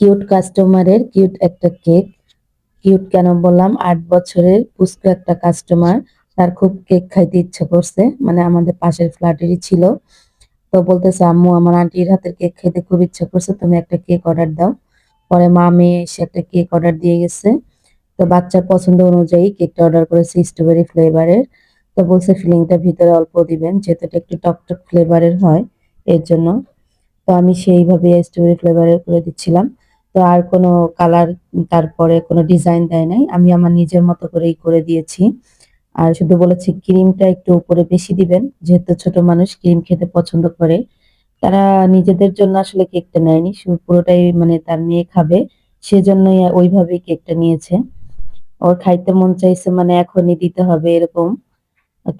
Cute কাস্টমারের cute একটা cake. Cute কেন বললাম, ৮ বছরের পুচকু একটা কাস্টমার, তার খুব কেক খাইতে ইচ্ছা করছে, মানে আমাদের পাশের ফ্ল্যাটেরই ছিল। তো বলতেছে আম্মু আমার আন্টির হাতের কেক খেতে খুব ইচ্ছা করছে, তুমি একটা কেক অর্ডার দাও। পরে মা মেয়ে এসে একটা কেক অর্ডার দিয়ে গেছে। তো বাচ্চার পছন্দ অনুযায়ী কেকটা অর্ডার করেছি স্ট্রবেরি ফ্লেভারের। তো বলছে ফিলিংটা ভিতরে অল্প দিবেন, যেহেতু এটা একটু টকটক ফ্লেভারের হয় এর জন্য। তো আমি সেইভাবে স্ট্রবেরি ফ্লেভারের করে দিচ্ছিলাম। তো আর কোনো কালার, তারপরে কোনো ডিজাইন দেয় নাই, আমি আমার নিজের মতো করেই করে দিয়েছি। আর শুধু বলেছি ক্রিমটা একটু উপরে বেশি দিবেন, যেহেতু ছোট মানুষ ক্রিম খেতে পছন্দ করে। তারা নিজেদের জন্য আসলে কেকটা নেয়নি, পুরোটাই মানে তার মেয়ে খাবে, সেজন্যই ওইভাবেই কেকটা নিয়েছে। ওর খাইতে মন চাইছে মানে এখনই দিতে হবে এরকম।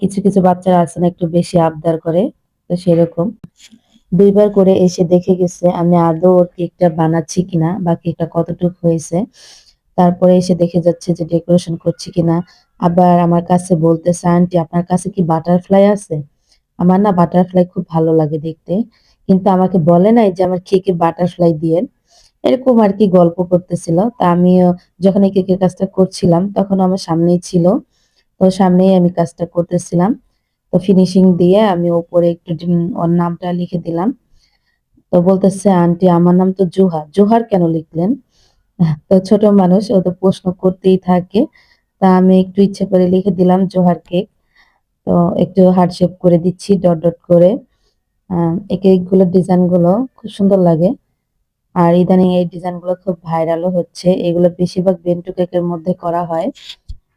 কিছু কিছু বাচ্চারা আছে না, একটু বেশি আবদার করে, তো সেরকম। ২ বার করে এসে দেখে গেছে আমি আদৌ ওর কেকটা বানাচ্ছি কিনা বা কেকটা কতটুকু হয়েছে। তারপরে এসে দেখে যাচ্ছে যে ডেকোরেশন করছি কিনা। আবার আমার কাছে বলতেছে, "আন্টি আপনার কাছে কি বাটারফ্লাই আছে?" আমার না বাটারফ্লাই খুব ভালো লাগে দেখতে। কিন্তু আমাকে বলে নাই যে আমার কেকে বাটারফ্লাই দিয়েন। এরকম আরকি গল্প করতেছিল। তা আমিও যখন এই কেকের কাজটা করছিলাম তখন আমার সামনেই ছিল। তো সামনেই আমি কাজটা করতেছিলাম। তো ফিনিশিং দিয়ে আমি উপরে একটু ওর নামটা লিখে দিলাম। তো বলতেছে, "আন্টি আমার নাম তো জোহা। জোহার কেন লিখলেন?" তো ছোট মানুষ, ও তো প্রশ্ন করতেই থাকে। তা আমি একটু ইচ্ছে করে লিখে দিলাম জোহার কেক। তো একটু হার্ট শেপ করে দিচ্ছি ডট, ডট করে। আ এই কেকগুলোর ডিজাইনগুলো খুব সুন্দর লাগে। আর ইদানিং এই ডিজাইনগুলো খুব ভাইরালও হচ্ছে। এগুলো বেশিরভাগ বেন্টু কেকের মধ্যে করা হয়।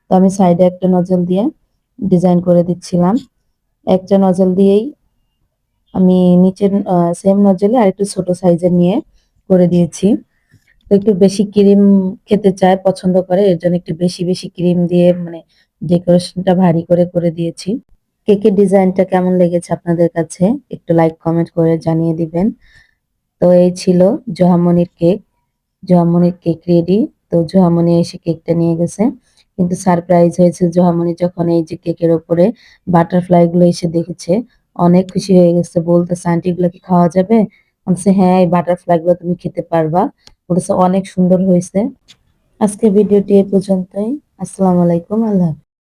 তো আমি সাইডে একটা নজল দিয়ে ডিজাইন করে দিচ্ছিলাম। একটা নজল দিয়েই আমি নিচের সেম নজলে আরেকটু ছোট সাইজের নিয়ে করে দিয়েছি। তো একটু বেশি ক্রিম খেতে চায়, পছন্দ করে। এর জন্য একটু বেশি, বেশি ক্রিম দিয়ে মানে ডেকোরেশনটা ভারী করে, করে দিয়েছি। কেকের ডিজাইনটা কেমন লেগেছে আপনাদের কাছে? একটু লাইক, কমেন্ট করে জানিয়ে দিবেন। তো এই ছিল জোহামনির কেক। জোহামনির কেক রেডি। তো জোহামনি এসে কেকটা নিয়ে গেছে। কিন্তু সারপ্রাইজ হয়েছে জোহামনি যখন এই যে কেকের উপরে বাটারফ্লাই গুলো এসে দেখেছে, অনেক খুশি হয়ে গেছে। বলতেছে, "আন্টি এগুলো কি খাওয়া যাবে?" আমি বলছি, "হ্যাঁ, এই বাটারফ্লাই গুলো তুমি খেতে পারবা।" বলেছে, "অনেক সুন্দর হয়েছে।" আজকের ভিডিওটি এ পর্যন্তই। আসসালামু আলাইকুম। আল্লাহ হাফেজ।